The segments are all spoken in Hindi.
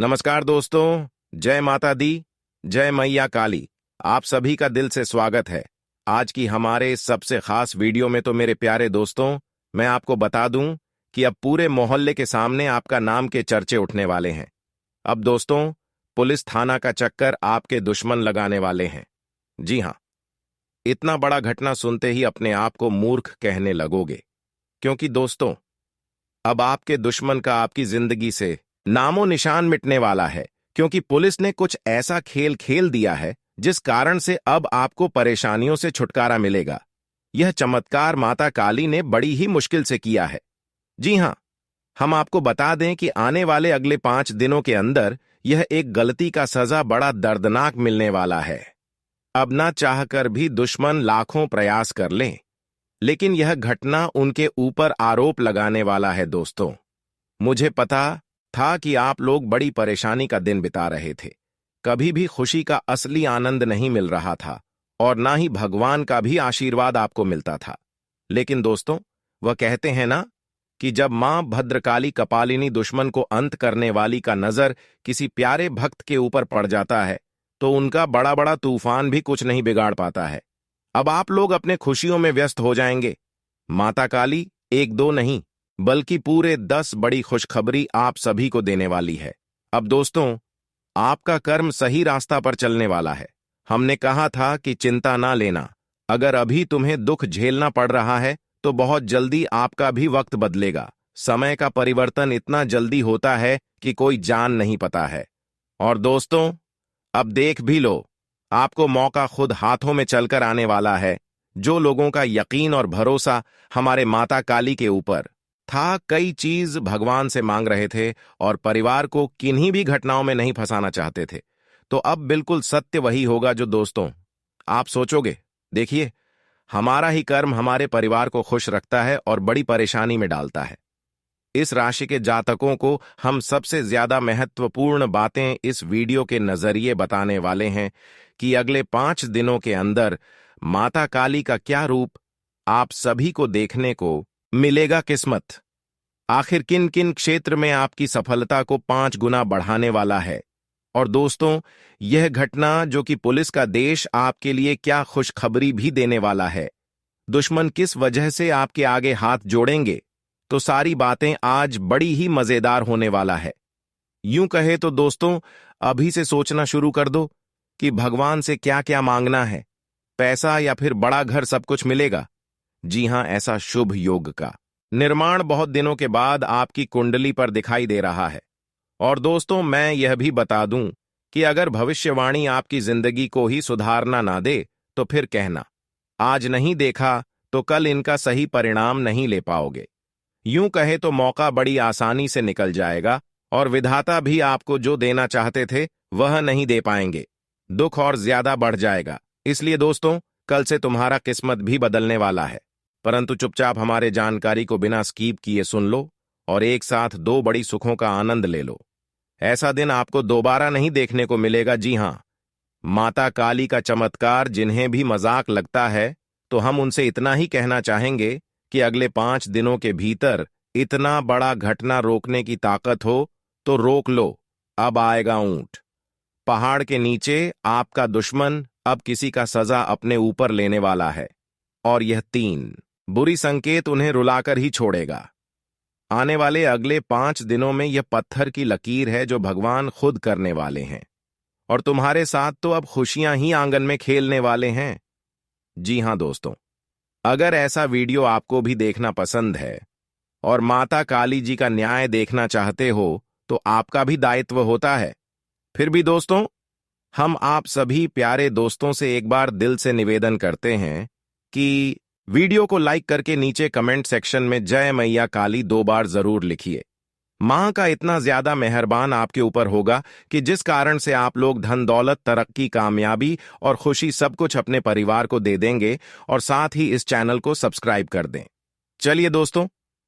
नमस्कार दोस्तों, जय माता दी, जय मैया काली। आप सभी का दिल से स्वागत है। आज की हमारे इस सबसे खास वीडियो में तो मेरे प्यारे दोस्तों, मैं आपको बता दूं कि अब पूरे मोहल्ले के सामने आपका नाम के चर्चे उठने वाले हैं। अब दोस्तों, पुलिस थाना का चक्कर आपके दुश्मन लगाने वाले हैं। जी हाँ, इतना बड़ा घटना सुनते ही अपने आप को मूर्ख कहने लगोगे, क्योंकि दोस्तों, अब आपके दुश्मन का आपकी जिंदगी से नामो निशान मिटने वाला है, क्योंकि पुलिस ने कुछ ऐसा खेल खेल दिया है जिस कारण से अब आपको परेशानियों से छुटकारा मिलेगा। यह चमत्कार माता काली ने बड़ी ही मुश्किल से किया है। जी हां, हम आपको बता दें कि आने वाले अगले 5 दिनों के अंदर यह एक गलती का सजा बड़ा दर्दनाक मिलने वाला है। अब ना चाहकर भी दुश्मन लाखों प्रयास कर लें, लेकिन यह घटना उनके ऊपर आरोप लगाने वाला है। दोस्तों, मुझे पता था कि आप लोग बड़ी परेशानी का दिन बिता रहे थे। कभी भी खुशी का असली आनंद नहीं मिल रहा था और ना ही भगवान का भी आशीर्वाद आपको मिलता था। लेकिन दोस्तों, वह कहते हैं ना कि जब मां भद्रकाली कपालिनी दुश्मन को अंत करने वाली का नजर किसी प्यारे भक्त के ऊपर पड़ जाता है, तो उनका बड़ा बड़ा तूफान भी कुछ नहीं बिगाड़ पाता है। अब आप लोग अपने खुशियों में व्यस्त हो जाएंगे। माता काली एक दो नहीं, बल्कि पूरे 10 बड़ी खुशखबरी आप सभी को देने वाली है। अब दोस्तों, आपका कर्म सही रास्ता पर चलने वाला है। हमने कहा था कि चिंता ना लेना। अगर अभी तुम्हें दुख झेलना पड़ रहा है, तो बहुत जल्दी आपका भी वक्त बदलेगा। समय का परिवर्तन इतना जल्दी होता है कि कोई जान नहीं पाता है। और दोस्तों, अब देख भी लो, आपको मौका खुद हाथों में चलकर आने वाला है। जो लोगों का यकीन और भरोसा हमारे माता काली के ऊपर था, कई चीज भगवान से मांग रहे थे और परिवार को किन्हीं भी घटनाओं में नहीं फंसाना चाहते थे, तो अब बिल्कुल सत्य वही होगा जो दोस्तों आप सोचोगे। देखिए, हमारा ही कर्म हमारे परिवार को खुश रखता है और बड़ी परेशानी में डालता है। इस राशि के जातकों को हम सबसे ज्यादा महत्वपूर्ण बातें इस वीडियो के नजरिए बताने वाले हैं कि अगले 5 दिनों के अंदर माता काली का क्या रूप आप सभी को देखने को मिलेगा। किस्मत आखिर किन किन क्षेत्र में आपकी सफलता को 5 गुना बढ़ाने वाला है। और दोस्तों, यह घटना जो कि पुलिस का देश आपके लिए क्या खुशखबरी भी देने वाला है। दुश्मन किस वजह से आपके आगे हाथ जोड़ेंगे, तो सारी बातें आज बड़ी ही मजेदार होने वाला है। यूं कहे तो दोस्तों, अभी से सोचना शुरू कर दो कि भगवान से क्या क्या मांगना है। पैसा या फिर बड़ा घर, सब कुछ मिलेगा। जी हां, ऐसा शुभ योग का निर्माण बहुत दिनों के बाद आपकी कुंडली पर दिखाई दे रहा है। और दोस्तों, मैं यह भी बता दूं कि अगर भविष्यवाणी आपकी जिंदगी को ही सुधारना ना दे, तो फिर कहना आज नहीं देखा तो कल इनका सही परिणाम नहीं ले पाओगे। यूं कहे तो मौका बड़ी आसानी से निकल जाएगा और विधाता भी आपको जो देना चाहते थे वह नहीं दे पाएंगे। दुख और ज्यादा बढ़ जाएगा। इसलिए दोस्तों, कल से तुम्हारा किस्मत भी बदलने वाला है। परंतु चुपचाप हमारे जानकारी को बिना स्कीप किए सुन लो और एक साथ 2 बड़ी सुखों का आनंद ले लो। ऐसा दिन आपको दोबारा नहीं देखने को मिलेगा। जी हां, माता काली का चमत्कार जिन्हें भी मजाक लगता है, तो हम उनसे इतना ही कहना चाहेंगे कि अगले 5 दिनों के भीतर इतना बड़ा घटना रोकने की ताकत हो तो रोक लो। अब आएगा ऊंट। पहाड़ के नीचे आपका दुश्मन अब किसी का सजा अपने ऊपर लेने वाला है, और यह 3 बुरी संकेत उन्हें रुलाकर ही छोड़ेगा। आने वाले अगले 5 दिनों में यह पत्थर की लकीर है जो भगवान खुद करने वाले हैं, और तुम्हारे साथ तो अब खुशियां ही आंगन में खेलने वाले हैं। जी हां दोस्तों, अगर ऐसा वीडियो आपको भी देखना पसंद है और माता काली जी का न्याय देखना चाहते हो, तो आपका भी दायित्व होता है। फिर भी दोस्तों, हम आप सभी प्यारे दोस्तों से एक बार दिल से निवेदन करते हैं कि वीडियो को लाइक करके नीचे कमेंट सेक्शन में जय मैया काली 2 बार जरूर लिखिए। मां का इतना ज्यादा मेहरबान आपके ऊपर होगा कि जिस कारण से आप लोग धन दौलत, तरक्की, कामयाबी और खुशी सब कुछ अपने परिवार को दे देंगे, और साथ ही इस चैनल को सब्सक्राइब कर दें। चलिए दोस्तों,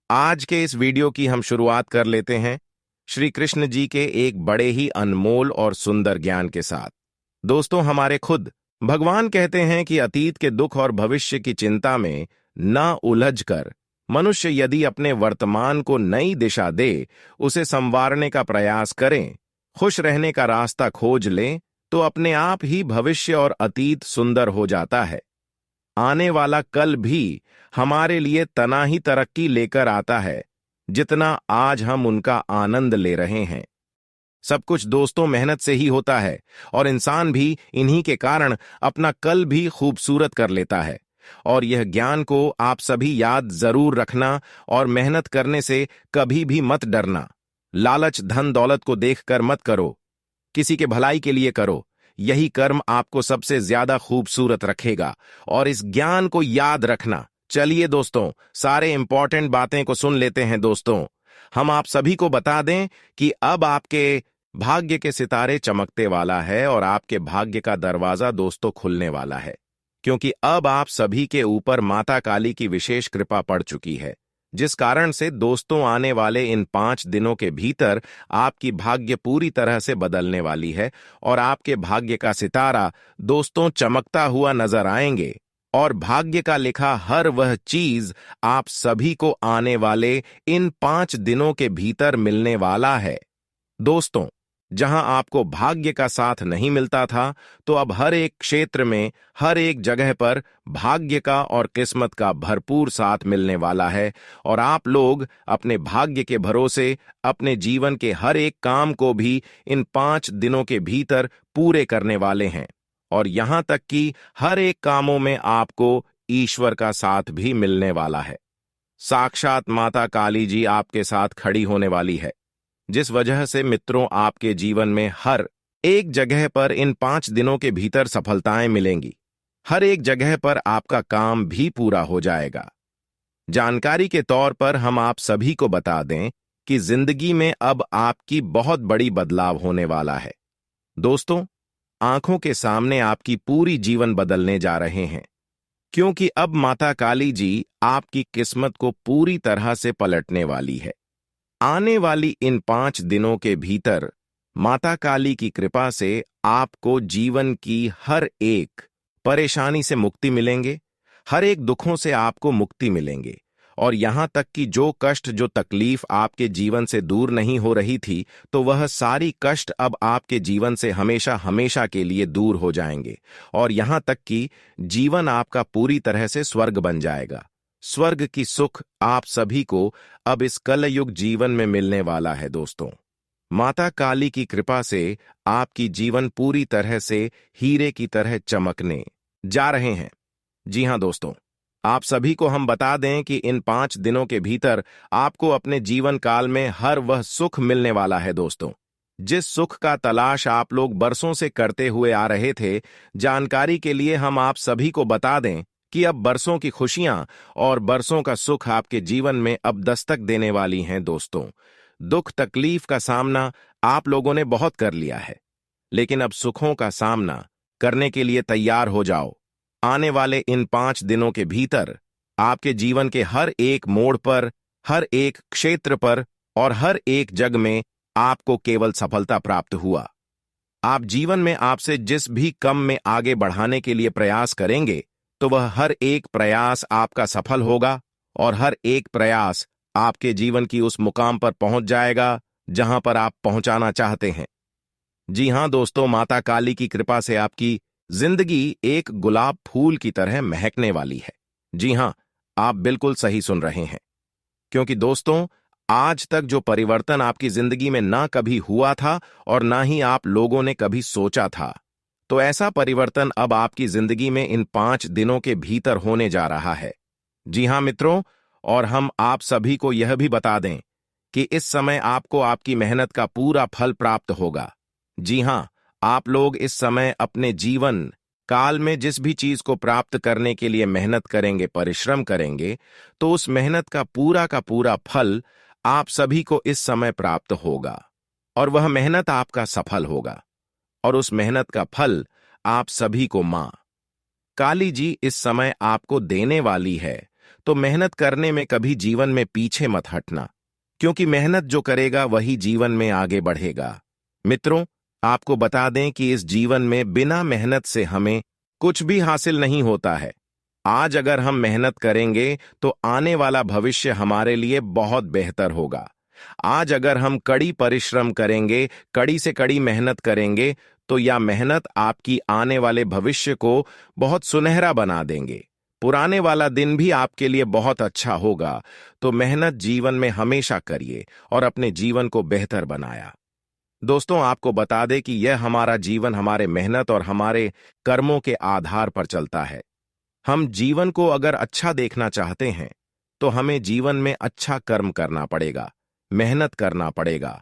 आज के इस वीडियो की हम शुरुआत कर लेते हैं श्री कृष्ण जी के एक बड़े ही अनमोल और सुंदर ज्ञान के साथ। दोस्तों, हमारे खुद भगवान कहते हैं कि अतीत के दुख और भविष्य की चिंता में न उलझकर मनुष्य यदि अपने वर्तमान को नई दिशा दे, उसे संवारने का प्रयास करें, खुश रहने का रास्ता खोज लें तो अपने आप ही भविष्य और अतीत सुंदर हो जाता है। आने वाला कल भी हमारे लिए तना ही तरक्की लेकर आता है, जितना आज हम उनका आनंद ले रहे हैं। सब कुछ दोस्तों मेहनत से ही होता है और इंसान भी इन्हीं के कारण अपना कल भी खूबसूरत कर लेता है। और यह ज्ञान को आप सभी याद जरूर रखना और मेहनत करने से कभी भी मत डरना। लालच धन दौलत को देखकर मत करो, किसी के भलाई के लिए करो। यही कर्म आपको सबसे ज्यादा खूबसूरत रखेगा और इस ज्ञान को याद रखना। चलिए दोस्तों, सारे इंपॉर्टेंट बातें को सुन लेते हैं। दोस्तों, हम आप सभी को बता दें कि अब आपके भाग्य के सितारे चमकते वाला है और आपके भाग्य का दरवाजा दोस्तों खुलने वाला है, क्योंकि अब आप सभी के ऊपर माता काली की विशेष कृपा पड़ चुकी है, जिस कारण से दोस्तों आने वाले इन 5 दिनों के भीतर आपकी भाग्य पूरी तरह से बदलने वाली है और आपके भाग्य का सितारा दोस्तों चमकता हुआ नजर आएंगे और भाग्य का लिखा हर वह चीज आप सभी को आने वाले इन 5 दिनों के भीतर मिलने वाला है। दोस्तों, जहां आपको भाग्य का साथ नहीं मिलता था, तो अब हर एक क्षेत्र में, हर एक जगह पर भाग्य का और किस्मत का भरपूर साथ मिलने वाला है और आप लोग अपने भाग्य के भरोसे अपने जीवन के हर एक काम को भी इन 5 दिनों के भीतर पूरे करने वाले हैं। और यहां तक कि हर एक कामों में आपको ईश्वर का साथ भी मिलने वाला है। साक्षात माता काली जी आपके साथ खड़ी होने वाली है, जिस वजह से मित्रों आपके जीवन में हर एक जगह पर इन 5 दिनों के भीतर सफलताएं मिलेंगी। हर एक जगह पर आपका काम भी पूरा हो जाएगा। जानकारी के तौर पर हम आप सभी को बता दें कि जिंदगी में अब आपकी बहुत बड़ी बदलाव होने वाला है। दोस्तों, आंखों के सामने आपकी पूरी जीवन बदलने जा रहे हैं, क्योंकि अब माता काली जी आपकी किस्मत को पूरी तरह से पलटने वाली है। आने वाली इन 5 दिनों के भीतर माता काली की कृपा से आपको जीवन की हर एक परेशानी से मुक्ति मिलेंगे, हर एक दुखों से आपको मुक्ति मिलेंगे और यहां तक कि जो कष्ट, जो तकलीफ आपके जीवन से दूर नहीं हो रही थी, तो वह सारी कष्ट अब आपके जीवन से हमेशा हमेशा के लिए दूर हो जाएंगे और यहां तक कि जीवन आपका पूरी तरह से स्वर्ग बन जाएगा। स्वर्ग की सुख आप सभी को अब इस कलयुग जीवन में मिलने वाला है। दोस्तों, माता काली की कृपा से आपकी जीवन पूरी तरह से हीरे की तरह चमकने जा रहे हैं। जी हां दोस्तों, आप सभी को हम बता दें कि इन 5 दिनों के भीतर आपको अपने जीवन काल में हर वह सुख मिलने वाला है। दोस्तों, जिस सुख का तलाश आप लोग बरसों से करते हुए आ रहे थे, जानकारी के लिए हम आप सभी को बता दें कि अब बरसों की खुशियां और बरसों का सुख आपके जीवन में अब दस्तक देने वाली हैं। दोस्तों, दुख तकलीफ का सामना आप लोगों ने बहुत कर लिया है, लेकिन अब सुखों का सामना करने के लिए तैयार हो जाओ। आने वाले इन 5 दिनों के भीतर आपके जीवन के हर एक मोड़ पर, हर एक क्षेत्र पर और हर एक जग में आपको केवल सफलता प्राप्त हुआ। आप जीवन में आपसे जिस भी कम में आगे बढ़ाने के लिए प्रयास करेंगे, तो वह हर एक प्रयास आपका सफल होगा और हर एक प्रयास आपके जीवन की उस मुकाम पर पहुंच जाएगा जहां पर आप पहुंचाना चाहते हैं। जी हां दोस्तों, माता काली की कृपा से आपकी जिंदगी एक गुलाब फूल की तरह महकने वाली है। जी हां, आप बिल्कुल सही सुन रहे हैं, क्योंकि दोस्तों, आज तक जो परिवर्तन आपकी जिंदगी में ना कभी हुआ था और ना ही आप लोगों ने कभी सोचा था, तो ऐसा परिवर्तन अब आपकी जिंदगी में इन 5 दिनों के भीतर होने जा रहा है। जी हां मित्रों, और हम आप सभी को यह भी बता दें कि इस समय आपको आपकी मेहनत का पूरा फल प्राप्त होगा। जी हां, आप लोग इस समय अपने जीवन काल में जिस भी चीज को प्राप्त करने के लिए मेहनत करेंगे, परिश्रम करेंगे, तो उस मेहनत का पूरा फल आप सभी को इस समय प्राप्त होगा और वह मेहनत आपका सफल होगा और उस मेहनत का फल आप सभी को मां काली जी इस समय आपको देने वाली है। तो मेहनत करने में कभी जीवन में पीछे मत हटना, क्योंकि मेहनत जो करेगा वही जीवन में आगे बढ़ेगा। मित्रों, आपको बता दें कि इस जीवन में बिना मेहनत से हमें कुछ भी हासिल नहीं होता है। आज अगर हम मेहनत करेंगे तो आने वाला भविष्य हमारे लिए बहुत बेहतर होगा। आज अगर हम कड़ी परिश्रम करेंगे, कड़ी से कड़ी मेहनत करेंगे, तो यह मेहनत आपकी आने वाले भविष्य को बहुत सुनहरा बना देंगे। पुराने वाला दिन भी आपके लिए बहुत अच्छा होगा। तो मेहनत जीवन में हमेशा करिए और अपने जीवन को बेहतर बनाया। दोस्तों, आपको बता दें कि यह हमारा जीवन हमारे मेहनत और हमारे कर्मों के आधार पर चलता है। हम जीवन को अगर अच्छा देखना चाहते हैं, तो हमें जीवन में अच्छा कर्म करना पड़ेगा, मेहनत करना पड़ेगा।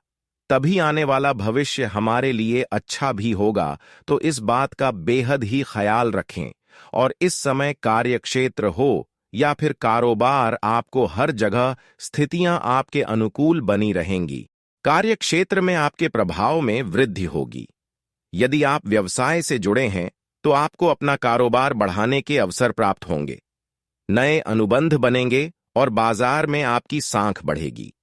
तभी आने वाला भविष्य हमारे लिए अच्छा भी होगा। तो इस बात का बेहद ही ख्याल रखें। और इस समय कार्यक्षेत्र हो या फिर कारोबार, आपको हर जगह स्थितियां आपके अनुकूल बनी रहेंगी। कार्यक्षेत्र में आपके प्रभाव में वृद्धि होगी। यदि आप व्यवसाय से जुड़े हैं, तो आपको अपना कारोबार बढ़ाने के अवसर प्राप्त होंगे। नए अनुबंध बनेंगे और बाजार में आपकी साख बढ़ेगी।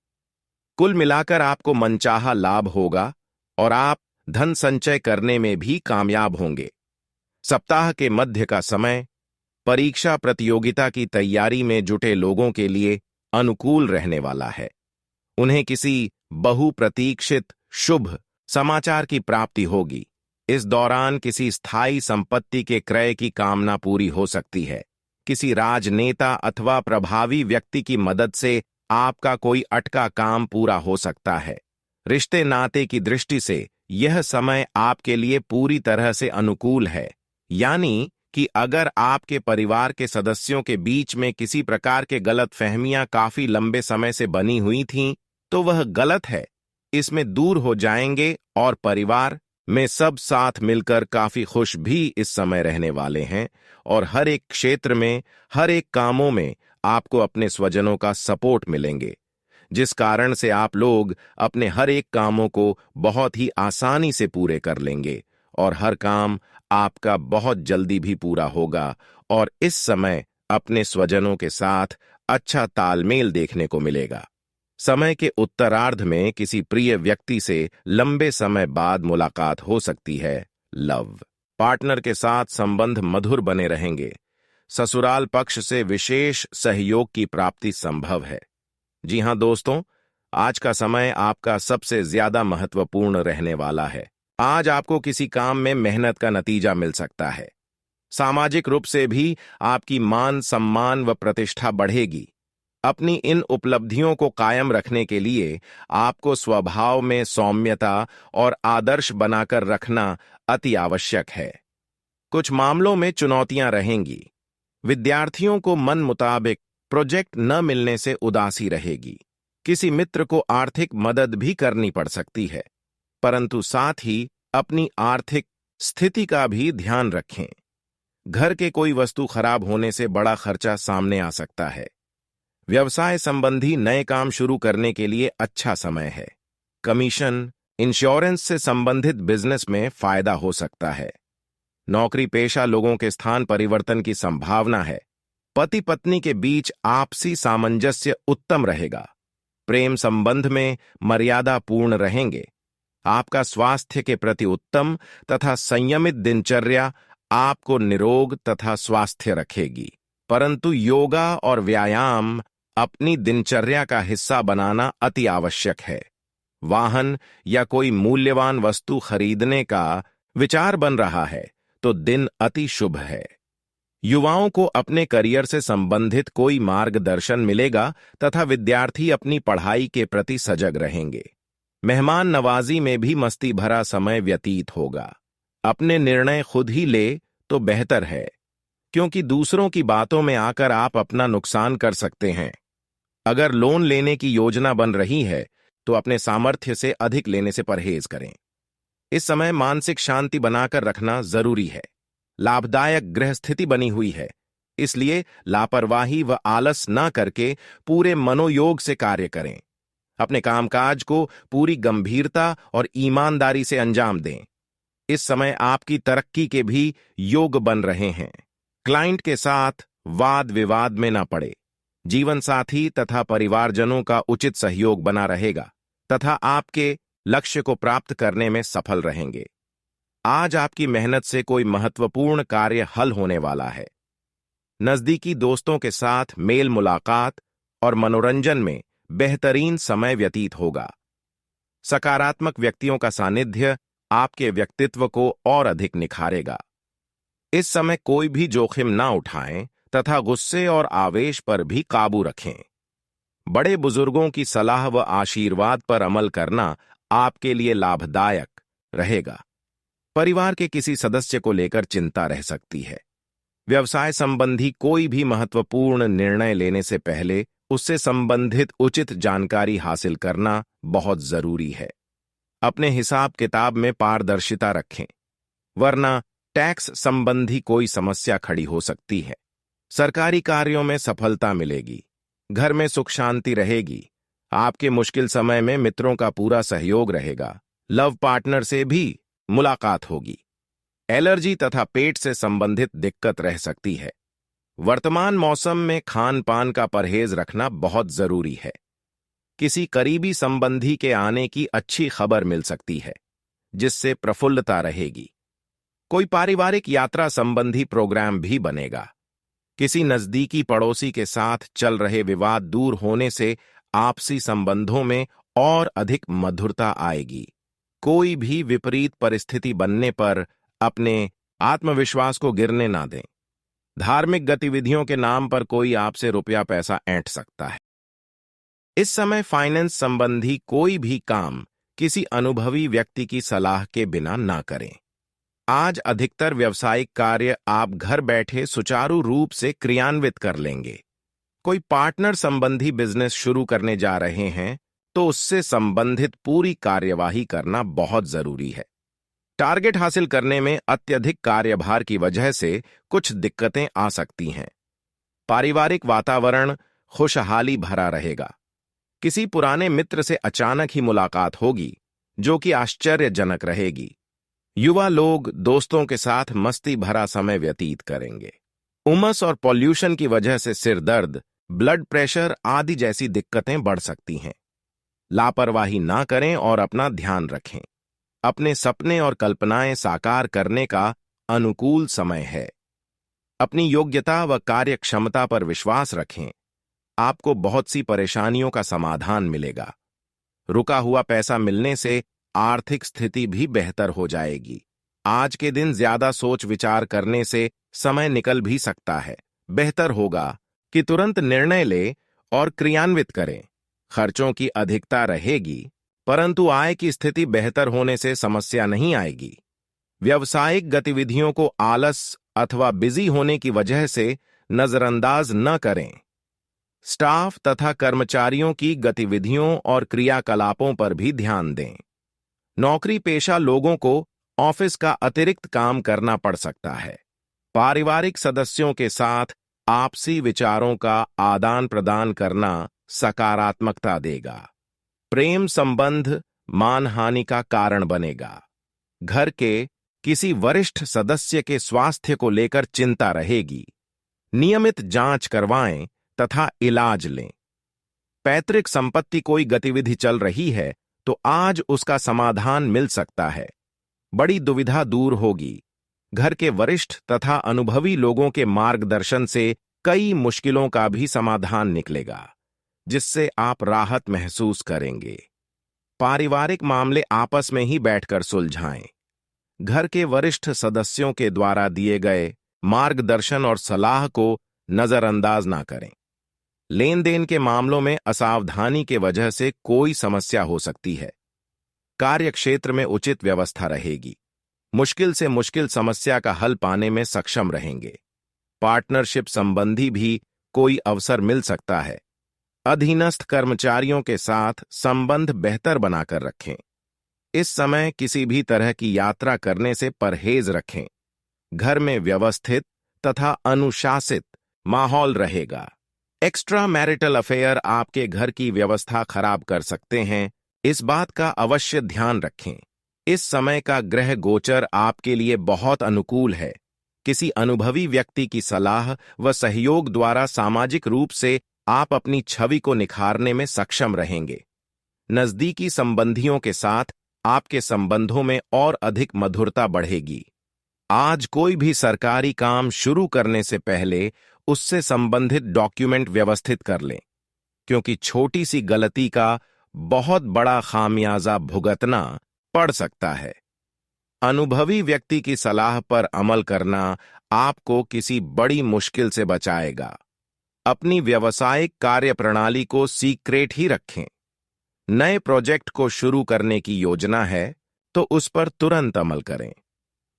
कुल मिलाकर आपको मनचाहा लाभ होगा और आप धन संचय करने में भी कामयाब होंगे। सप्ताह के मध्य का समय परीक्षा प्रतियोगिता की तैयारी में जुटे लोगों के लिए अनुकूल रहने वाला है। उन्हें किसी बहुप्रतीक्षित शुभ समाचार की प्राप्ति होगी। इस दौरान किसी स्थायी संपत्ति के क्रय की कामना पूरी हो सकती है। किसी राजनेता अथवा प्रभावी व्यक्ति की मदद से आपका कोई अटका काम पूरा हो सकता है। रिश्ते नाते की दृष्टि से यह समय आपके लिए पूरी तरह से अनुकूल है। यानी कि अगर आपके परिवार के सदस्यों के बीच में किसी प्रकार के गलतफहमियां काफी लंबे समय से बनी हुई थीं, तो वह गलत है, इसमें दूर हो जाएंगे और परिवार में सब साथ मिलकर काफी खुश भी इस समय रहने वाले हैं। और हर एक क्षेत्र में, हर एक कामों में आपको अपने स्वजनों का सपोर्ट मिलेंगे, जिस कारण से आप लोग अपने हर एक कामों को बहुत ही आसानी से पूरे कर लेंगे और हर काम आपका बहुत जल्दी भी पूरा होगा। और इस समय अपने स्वजनों के साथ अच्छा तालमेल देखने को मिलेगा। समय के उत्तरार्ध में किसी प्रिय व्यक्ति से लंबे समय बाद मुलाकात हो सकती है। लव पार्टनर के साथ संबंध मधुर बने रहेंगे। ससुराल पक्ष से विशेष सहयोग की प्राप्ति संभव है। जी हां दोस्तों, आज का समय आपका सबसे ज्यादा महत्वपूर्ण रहने वाला है। आज आपको किसी काम में मेहनत का नतीजा मिल सकता है। सामाजिक रूप से भी आपकी मान सम्मान व प्रतिष्ठा बढ़ेगी। अपनी इन उपलब्धियों को कायम रखने के लिए आपको स्वभाव में सौम्यता और आदर्श बनाकर रखना अति आवश्यक है। कुछ मामलों में चुनौतियां रहेंगी। विद्यार्थियों को मन मुताबिक प्रोजेक्ट न मिलने से उदासी रहेगी। किसी मित्र को आर्थिक मदद भी करनी पड़ सकती है, परंतु साथ ही अपनी आर्थिक स्थिति का भी ध्यान रखें। घर के कोई वस्तु खराब होने से बड़ा खर्चा सामने आ सकता है। व्यवसाय संबंधी नए काम शुरू करने के लिए अच्छा समय है। कमीशन, इंश्योरेंस से संबंधित बिजनेस में फायदा हो सकता है। नौकरी पेशा लोगों के स्थान परिवर्तन की संभावना है। पति पत्नी के बीच आपसी सामंजस्य उत्तम रहेगा। प्रेम संबंध में मर्यादा पूर्ण रहेंगे। आपका स्वास्थ्य के प्रति उत्तम तथा संयमित दिनचर्या आपको निरोग तथा स्वास्थ्य रखेगी। परंतु योगा और व्यायाम अपनी दिनचर्या का हिस्सा बनाना अति आवश्यक है। वाहन या कोई मूल्यवान वस्तु खरीदने का विचार बन रहा है तो दिन अति शुभ है। युवाओं को अपने करियर से संबंधित कोई मार्गदर्शन मिलेगा तथा विद्यार्थी अपनी पढ़ाई के प्रति सजग रहेंगे। मेहमान नवाजी में भी मस्ती भरा समय व्यतीत होगा। अपने निर्णय खुद ही ले तो बेहतर है, क्योंकि दूसरों की बातों में आकर आप अपना नुकसान कर सकते हैं। अगर लोन लेने की योजना बन रही है तो अपने सामर्थ्य से अधिक लेने से परहेज करें। इस समय मानसिक शांति बनाकर रखना जरूरी है। लाभदायक गृह स्थिति बनी हुई है, इसलिए लापरवाही व आलस न करके पूरे मनोयोग से कार्य करें। अपने कामकाज को पूरी गंभीरता और ईमानदारी से अंजाम दें। इस समय आपकी तरक्की के भी योग बन रहे हैं। क्लाइंट के साथ वाद विवाद में न पड़े। जीवन साथी तथा परिवारजनों का उचित सहयोग बना रहेगा तथा आपके लक्ष्य को प्राप्त करने में सफल रहेंगे। आज आपकी मेहनत से कोई महत्वपूर्ण कार्य हल होने वाला है। नजदीकी दोस्तों के साथ मेल मुलाकात और मनोरंजन में बेहतरीन समय व्यतीत होगा। सकारात्मक व्यक्तियों का सानिध्य आपके व्यक्तित्व को और अधिक निखारेगा। इस समय कोई भी जोखिम ना उठाएं तथा गुस्से और आवेश पर भी काबू रखें। बड़े बुजुर्गों की सलाह व आशीर्वाद पर अमल करना आपके लिए लाभदायक रहेगा। परिवार के किसी सदस्य को लेकर चिंता रह सकती है। व्यवसाय संबंधी कोई भी महत्वपूर्ण निर्णय लेने से पहले उससे संबंधित उचित जानकारी हासिल करना बहुत जरूरी है। अपने हिसाब किताब में पारदर्शिता रखें, वरना टैक्स संबंधी कोई समस्या खड़ी हो सकती है। सरकारी कार्यों में सफलता मिलेगी। घर में सुख शांति रहेगी। आपके मुश्किल समय में मित्रों का पूरा सहयोग रहेगा। लव पार्टनर से भी मुलाकात होगी। एलर्जी तथा पेट से संबंधित दिक्कत रह सकती है। वर्तमान मौसम में खान पान का परहेज रखना बहुत जरूरी है। किसी करीबी संबंधी के आने की अच्छी खबर मिल सकती है, जिससे प्रफुल्लता रहेगी। कोई पारिवारिक यात्रा संबंधी प्रोग्राम भी बनेगा। किसी नजदीकी पड़ोसी के साथ चल रहे विवाद दूर होने से आपसी संबंधों में और अधिक मधुरता आएगी। कोई भी विपरीत परिस्थिति बनने पर अपने आत्मविश्वास को गिरने ना दें। धार्मिक गतिविधियों के नाम पर कोई आपसे रुपया पैसा ऐंठ सकता है। इस समय फाइनेंस संबंधी कोई भी काम किसी अनुभवी व्यक्ति की सलाह के बिना ना करें। आज अधिकतर व्यावसायिक कार्य आप घर बैठे सुचारू रूप से क्रियान्वित कर लेंगे। कोई पार्टनर संबंधी बिजनेस शुरू करने जा रहे हैं तो उससे संबंधित पूरी कार्यवाही करना बहुत जरूरी है। टारगेट हासिल करने में अत्यधिक कार्यभार की वजह से कुछ दिक्कतें आ सकती हैं। पारिवारिक वातावरण खुशहाली भरा रहेगा। किसी पुराने मित्र से अचानक ही मुलाकात होगी, जो कि आश्चर्यजनक रहेगी। युवा लोग दोस्तों के साथ मस्ती भरा समय व्यतीत करेंगे। उमस और पॉल्यूशन की वजह से सिर दर्द, ब्लड प्रेशर आदि जैसी दिक्कतें बढ़ सकती हैं। लापरवाही ना करें और अपना ध्यान रखें। अपने सपने और कल्पनाएं साकार करने का अनुकूल समय है। अपनी योग्यता व कार्यक्षमता पर विश्वास रखें। आपको बहुत सी परेशानियों का समाधान मिलेगा। रुका हुआ पैसा मिलने से आर्थिक स्थिति भी बेहतर हो जाएगी। आज के दिन ज्यादा सोच विचार करने से समय निकल भी सकता है। बेहतर होगा कि तुरंत निर्णय लें और क्रियान्वित करें। खर्चों की अधिकता रहेगी, परंतु आय की स्थिति बेहतर होने से समस्या नहीं आएगी। व्यावसायिक गतिविधियों को आलस अथवा बिजी होने की वजह से नजरअंदाज न करें। स्टाफ तथा कर्मचारियों की गतिविधियों और क्रियाकलापों पर भी ध्यान दें। नौकरी पेशा लोगों को ऑफिस का अतिरिक्त काम करना पड़ सकता है। पारिवारिक सदस्यों के साथ आपसी विचारों का आदान प्रदान करना सकारात्मकता देगा। प्रेम संबंध मानहानि का कारण बनेगा। घर के किसी वरिष्ठ सदस्य के स्वास्थ्य को लेकर चिंता रहेगी। नियमित जांच करवाएं तथा इलाज लें। पैतृक संपत्ति कोई गतिविधि चल रही है तो आज उसका समाधान मिल सकता है। बड़ी दुविधा दूर होगी। घर के वरिष्ठ तथा अनुभवी लोगों के मार्गदर्शन से कई मुश्किलों का भी समाधान निकलेगा, जिससे आप राहत महसूस करेंगे। पारिवारिक मामले आपस में ही बैठकर सुलझाएं। घर के वरिष्ठ सदस्यों के द्वारा दिए गए मार्गदर्शन और सलाह को नजरअंदाज ना करें। लेन देन के मामलों में असावधानी के वजह से कोई समस्या हो सकती है। कार्यक्षेत्र में उचित व्यवस्था रहेगी। मुश्किल से मुश्किल समस्या का हल पाने में सक्षम रहेंगे। पार्टनरशिप संबंधी भी कोई अवसर मिल सकता है। अधीनस्थ कर्मचारियों के साथ संबंध बेहतर बनाकर रखें। इस समय किसी भी तरह की यात्रा करने से परहेज रखें। घर में व्यवस्थित तथा अनुशासित माहौल रहेगा। एक्स्ट्रा मैरिटल अफेयर आपके घर की व्यवस्था खराब कर सकते हैं, इस बात का अवश्य ध्यान रखें। इस समय का ग्रह गोचर आपके लिए बहुत अनुकूल है। किसी अनुभवी व्यक्ति की सलाह व सहयोग द्वारा सामाजिक रूप से आप अपनी छवि को निखारने में सक्षम रहेंगे। नजदीकी संबंधियों के साथ आपके संबंधों में और अधिक मधुरता बढ़ेगी। आज कोई भी सरकारी काम शुरू करने से पहले उससे संबंधित डॉक्यूमेंट व्यवस्थित कर लें। क्योंकि छोटी सी गलती का बहुत बड़ा खामियाजा भुगतना पड़ सकता है। अनुभवी व्यक्ति की सलाह पर अमल करना आपको किसी बड़ी मुश्किल से बचाएगा। अपनी व्यावसायिक कार्यप्रणाली को सीक्रेट ही रखें। नए प्रोजेक्ट को शुरू करने की योजना है तो उस पर तुरंत अमल करें।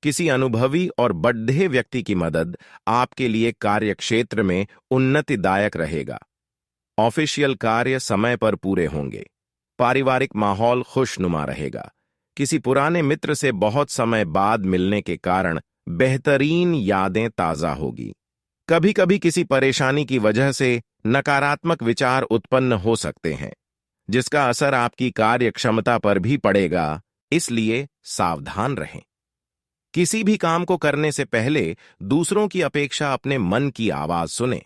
किसी अनुभवी और बड्ढे व्यक्ति की मदद आपके लिए कार्यक्षेत्र में उन्नतिदायक रहेगा। ऑफिशियल कार्य समय पर पूरे होंगे। पारिवारिक माहौल खुशनुमा रहेगा। किसी पुराने मित्र से बहुत समय बाद मिलने के कारण बेहतरीन यादें ताजा होगी। कभी कभी किसी परेशानी की वजह से नकारात्मक विचार उत्पन्न हो सकते हैं, जिसका असर आपकी कार्य क्षमता पर भी पड़ेगा, इसलिए सावधान रहें। किसी भी काम को करने से पहले दूसरों की अपेक्षा अपने मन की आवाज सुनें।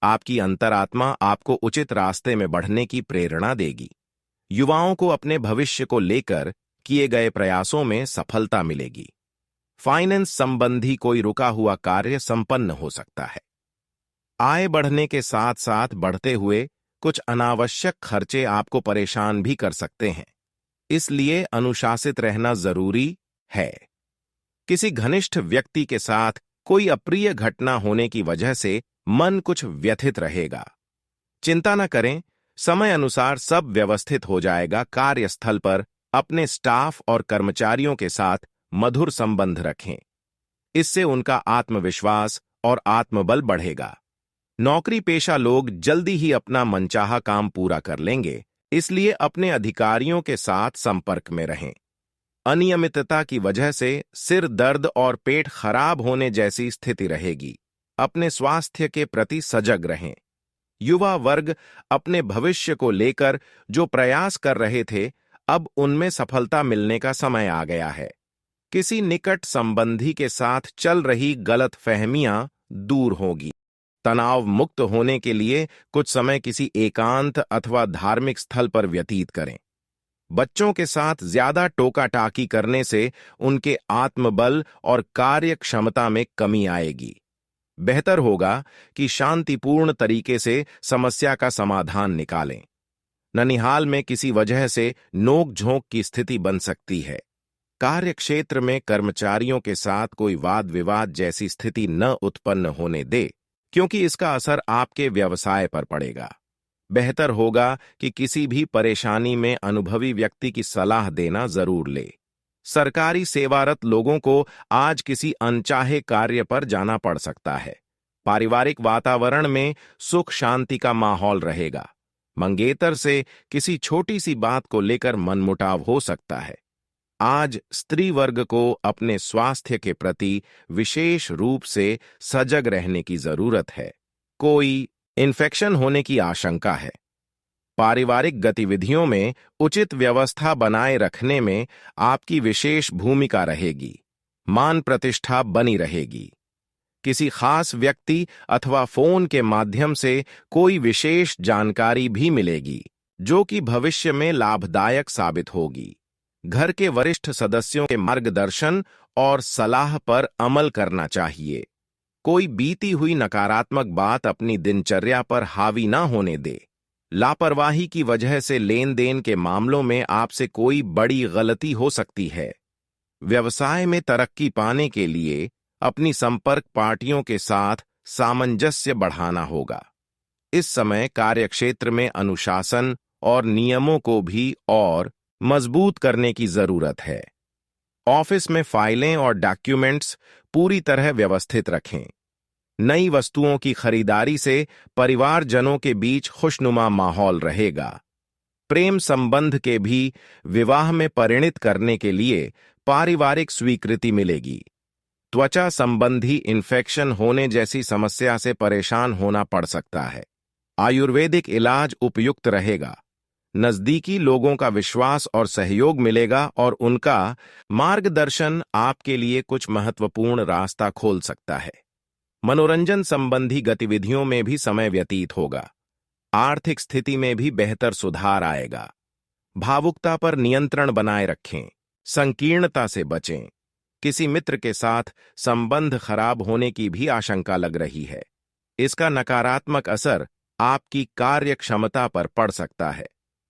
आपकी अंतरात्मा आपको उचित रास्ते में बढ़ने की प्रेरणा देगी। युवाओं को अपने भविष्य को लेकर किए गए प्रयासों में सफलता मिलेगी। फाइनेंस संबंधी कोई रुका हुआ कार्य संपन्न हो सकता है। आय बढ़ने के साथ साथ बढ़ते हुए कुछ अनावश्यक खर्चे आपको परेशान भी कर सकते हैं, इसलिए अनुशासित रहना जरूरी है। किसी घनिष्ठ व्यक्ति के साथ कोई अप्रिय घटना होने की वजह से मन कुछ व्यथित रहेगा। चिंता न करें, समय अनुसार सब व्यवस्थित हो जाएगा। कार्यस्थल पर अपने स्टाफ और कर्मचारियों के साथ मधुर संबंध रखें। इससे उनका आत्मविश्वास और आत्मबल बढ़ेगा। नौकरी पेशा लोग जल्दी ही अपना मनचाहा काम पूरा कर लेंगे, इसलिए अपने अधिकारियों के साथ संपर्क में रहें। अनियमितता की वजह से सिर दर्द और पेट खराब होने जैसी स्थिति रहेगी। अपने स्वास्थ्य के प्रति सजग रहें। युवा वर्ग अपने भविष्य को लेकर जो प्रयास कर रहे थे, अब उनमें सफलता मिलने का समय आ गया है। किसी निकट संबंधी के साथ चल रही गलतफहमियां दूर होगी। तनाव मुक्त होने के लिए कुछ समय किसी एकांत अथवा धार्मिक स्थल पर व्यतीत करें। बच्चों के साथ ज्यादा टोका-टाकी करने से उनके आत्मबल और कार्य क्षमता में कमी आएगी। बेहतर होगा कि शांतिपूर्ण तरीके से समस्या का समाधान निकालें। ननिहाल में किसी वजह से नोक-झोंक की स्थिति बन सकती है। कार्यक्षेत्र में कर्मचारियों के साथ कोई वाद विवाद जैसी स्थिति न उत्पन्न होने दे, क्योंकि इसका असर आपके व्यवसाय पर पड़ेगा। बेहतर होगा कि किसी भी परेशानी में अनुभवी व्यक्ति की सलाह देना जरूर ले। सरकारी सेवारत लोगों को आज किसी अनचाहे कार्य पर जाना पड़ सकता है। पारिवारिक वातावरण में सुख शांति का माहौल रहेगा। मंगेतर से किसी छोटी सी बात को लेकर मनमुटाव हो सकता है। आज स्त्री वर्ग को अपने स्वास्थ्य के प्रति विशेष रूप से सजग रहने की जरूरत है। कोई इन्फेक्शन होने की आशंका है। पारिवारिक गतिविधियों में उचित व्यवस्था बनाए रखने में आपकी विशेष भूमिका रहेगी। मान प्रतिष्ठा बनी रहेगी। किसी खास व्यक्ति अथवा फोन के माध्यम से कोई विशेष जानकारी भी मिलेगी, जो कि भविष्य में लाभदायक साबित होगी। घर के वरिष्ठ सदस्यों के मार्गदर्शन और सलाह पर अमल करना चाहिए। कोई बीती हुई नकारात्मक बात अपनी दिनचर्या पर हावी ना होने दे। लापरवाही की वजह से लेन देन के मामलों में आपसे कोई बड़ी गलती हो सकती है। व्यवसाय में तरक्की पाने के लिए अपनी संपर्क पार्टियों के साथ सामंजस्य बढ़ाना होगा। इस समय कार्यक्षेत्र में अनुशासन और नियमों को भी और मजबूत करने की जरूरत है। ऑफिस में फाइलें और डॉक्यूमेंट्स पूरी तरह व्यवस्थित रखें। नई वस्तुओं की खरीदारी से परिवारजनों के बीच खुशनुमा माहौल रहेगा। प्रेम संबंध के भी विवाह में परिणित करने के लिए पारिवारिक स्वीकृति मिलेगी। त्वचा संबंधी इन्फेक्शन होने जैसी समस्या से परेशान होना पड़ सकता है। आयुर्वेदिक इलाज उपयुक्त रहेगा। नजदीकी लोगों का विश्वास और सहयोग मिलेगा और उनका मार्गदर्शन आपके लिए कुछ महत्वपूर्ण रास्ता खोल सकता है। मनोरंजन संबंधी गतिविधियों में भी समय व्यतीत होगा। आर्थिक स्थिति में भी बेहतर सुधार आएगा। भावुकता पर नियंत्रण बनाए रखें। संकीर्णता से बचें। किसी मित्र के साथ संबंध खराब होने की भी आशंका लग रही है। इसका नकारात्मक असर आपकी कार्य क्षमता पर पड़ सकता है।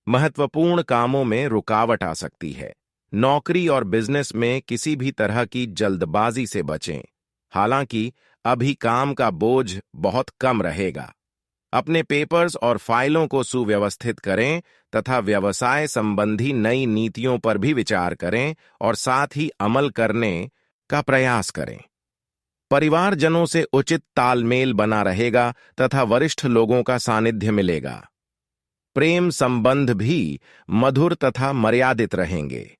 महत्वपूर्ण कामों में रुकावट आ सकती है। नौकरी और बिजनेस में किसी भी तरह की जल्दबाजी से बचें। हालांकि अभी काम का बोझ बहुत कम रहेगा। अपने पेपर्स और फाइलों को सुव्यवस्थित करें तथा व्यवसाय संबंधी नई नीतियों पर भी विचार करें और साथ ही अमल करने का प्रयास करें। परिवारजनों से उचित तालमेल बना रहेगा तथा वरिष्ठ लोगों का सानिध्य मिलेगा। प्रेम संबंध भी मधुर तथा मर्यादित रहेंगे।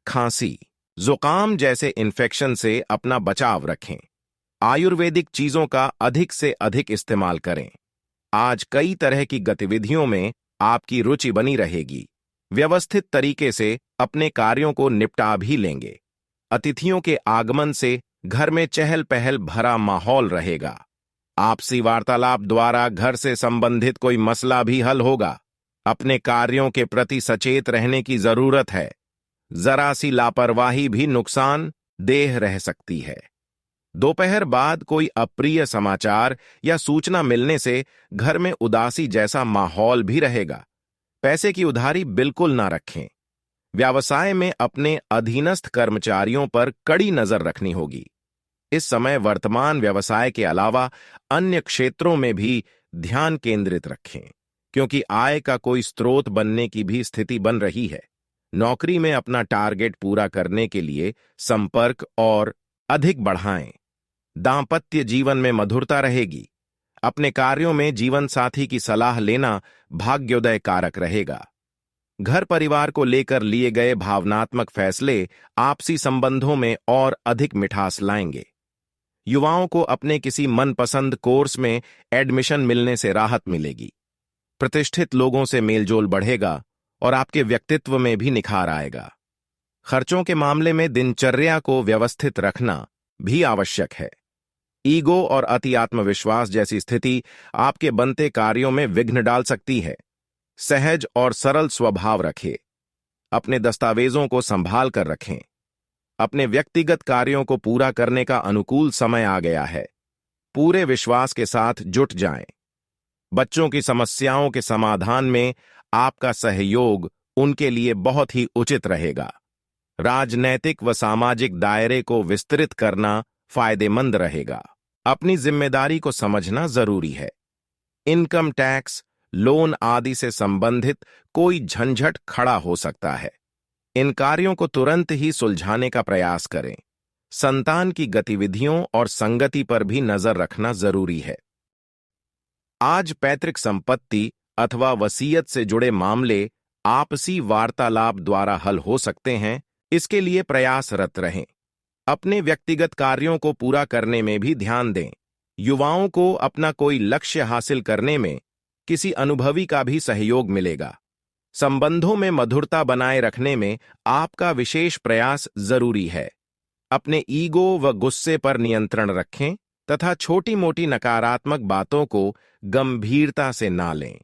खांसी, जुकाम जैसे इन्फेक्शन से अपना बचाव रखें। आयुर्वेदिक चीजों का अधिक से अधिक इस्तेमाल करें। आज कई तरह की गतिविधियों में आपकी रुचि बनी रहेगी। व्यवस्थित तरीके से अपने कार्यों को निपटा भी लेंगे। अतिथियों के आगमन से घर में चहल पहल भरा माहौल रहेगा। आपसी वार्तालाप द्वारा घर से संबंधित कोई मसला भी हल होगा। अपने कार्यों के प्रति सचेत रहने की जरूरत है। जरा सी लापरवाही भी नुकसान देह रह सकती है। दोपहर बाद कोई अप्रिय समाचार या सूचना मिलने से घर में उदासी जैसा माहौल भी रहेगा। पैसे की उधारी बिल्कुल ना रखें। व्यवसाय में अपने अधीनस्थ कर्मचारियों पर कड़ी नजर रखनी होगी। इस समय वर्तमान व्यवसाय के अलावा अन्य क्षेत्रों में भी ध्यान केंद्रित रखें, क्योंकि आय का कोई स्रोत बनने की भी स्थिति बन रही है। नौकरी में अपना टारगेट पूरा करने के लिए संपर्क और अधिक बढ़ाएं। दांपत्य जीवन में मधुरता रहेगी। अपने कार्यों में जीवन साथी की सलाह लेना भाग्योदय कारक रहेगा। घर परिवार को लेकर लिए गए भावनात्मक फैसले आपसी संबंधों में और अधिक मिठास लाएंगे। युवाओं को अपने किसी मनपसंद कोर्स में एडमिशन मिलने से राहत मिलेगी। प्रतिष्ठित लोगों से मेलजोल बढ़ेगा और आपके व्यक्तित्व में भी निखार आएगा। खर्चों के मामले में दिनचर्या को व्यवस्थित रखना भी आवश्यक है। ईगो और अति आत्मविश्वास जैसी स्थिति आपके बनते कार्यों में विघ्न डाल सकती है। सहज और सरल स्वभाव रखें। अपने दस्तावेजों को संभाल कर रखें। अपने व्यक्तिगत कार्यों को पूरा करने का अनुकूल समय आ गया है। पूरे विश्वास के साथ जुट जाएं। बच्चों की समस्याओं के समाधान में आपका सहयोग उनके लिए बहुत ही उचित रहेगा। राजनैतिक व सामाजिक दायरे को विस्तृत करना फायदेमंद रहेगा। अपनी जिम्मेदारी को समझना जरूरी है। इनकम टैक्स, लोन आदि से संबंधित कोई झंझट खड़ा हो सकता है। इन कार्यों को तुरंत ही सुलझाने का प्रयास करें। संतान की गतिविधियों और संगति पर भी नजर रखना जरूरी है। आज पैतृक संपत्ति अथवा वसीयत से जुड़े मामले आपसी वार्तालाप द्वारा हल हो सकते हैं। इसके लिए प्रयासरत रहें। अपने व्यक्तिगत कार्यों को पूरा करने में भी ध्यान दें। युवाओं को अपना कोई लक्ष्य हासिल करने में किसी अनुभवी का भी सहयोग मिलेगा। संबंधों में मधुरता बनाए रखने में आपका विशेष प्रयास जरूरी है। अपने ईगो व गुस्से पर नियंत्रण रखें तथा छोटी मोटी नकारात्मक बातों को गंभीरता से ना लें।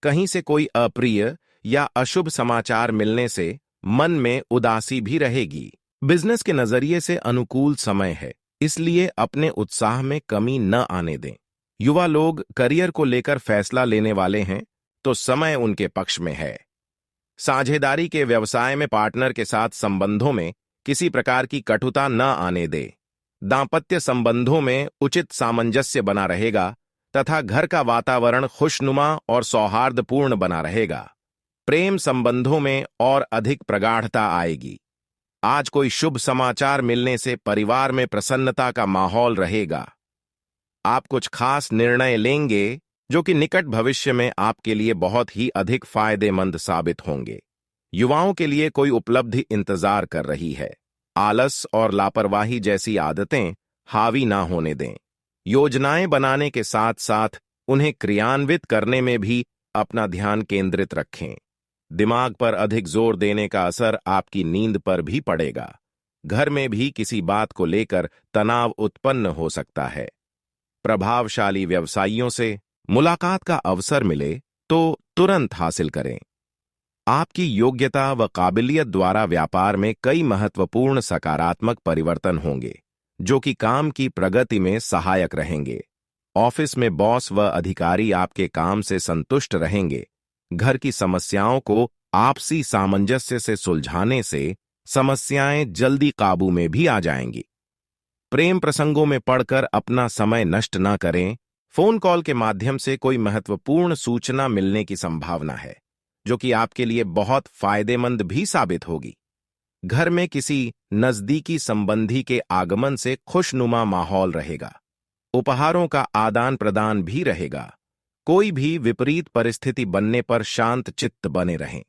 कहीं से कोई अप्रिय या अशुभ समाचार मिलने से मन में उदासी भी रहेगी। बिजनेस के नजरिए से अनुकूल समय है, इसलिए अपने उत्साह में कमी न आने दें। युवा लोग करियर को लेकर फैसला लेने वाले हैं, तो समय उनके पक्ष में है। साझेदारी के व्यवसाय में पार्टनर के साथ संबंधों में किसी प्रकार की कटुता न आने दे। दांपत्य संबंधों में उचित सामंजस्य बना रहेगा तथा घर का वातावरण खुशनुमा और सौहार्दपूर्ण बना रहेगा। प्रेम संबंधों में और अधिक प्रगाढ़ता आएगी। आज कोई शुभ समाचार मिलने से परिवार में प्रसन्नता का माहौल रहेगा। आप कुछ खास निर्णय लेंगे जो कि निकट भविष्य में आपके लिए बहुत ही अधिक फायदेमंद साबित होंगे। युवाओं के लिए कोई उपलब्धि इंतजार कर रही है। आलस और लापरवाही जैसी आदतें हावी ना होने दें। योजनाएं बनाने के साथ साथ उन्हें क्रियान्वित करने में भी अपना ध्यान केंद्रित रखें। दिमाग पर अधिक जोर देने का असर आपकी नींद पर भी पड़ेगा। घर में भी किसी बात को लेकर तनाव उत्पन्न हो सकता है। प्रभावशाली व्यवसायियों से मुलाकात का अवसर मिले तो तुरंत हासिल करें। आपकी योग्यता व काबिलियत द्वारा व्यापार में कई महत्वपूर्ण सकारात्मक परिवर्तन होंगे, जो कि काम की प्रगति में सहायक रहेंगे। ऑफिस में बॉस व अधिकारी आपके काम से संतुष्ट रहेंगे। घर की समस्याओं को आपसी सामंजस्य से सुलझाने से समस्याएं जल्दी काबू में भी आ जाएंगी। प्रेम प्रसंगों में पड़कर अपना समय नष्ट न करें। फोन कॉल के माध्यम से कोई महत्वपूर्ण सूचना मिलने की संभावना है, जो कि आपके लिए बहुत फायदेमंद भी साबित होगी। घर में किसी नजदीकी संबंधी के आगमन से खुशनुमा माहौल रहेगा। उपहारों का आदान प्रदान भी रहेगा। कोई भी विपरीत परिस्थिति बनने पर शांत चित्त बने रहें।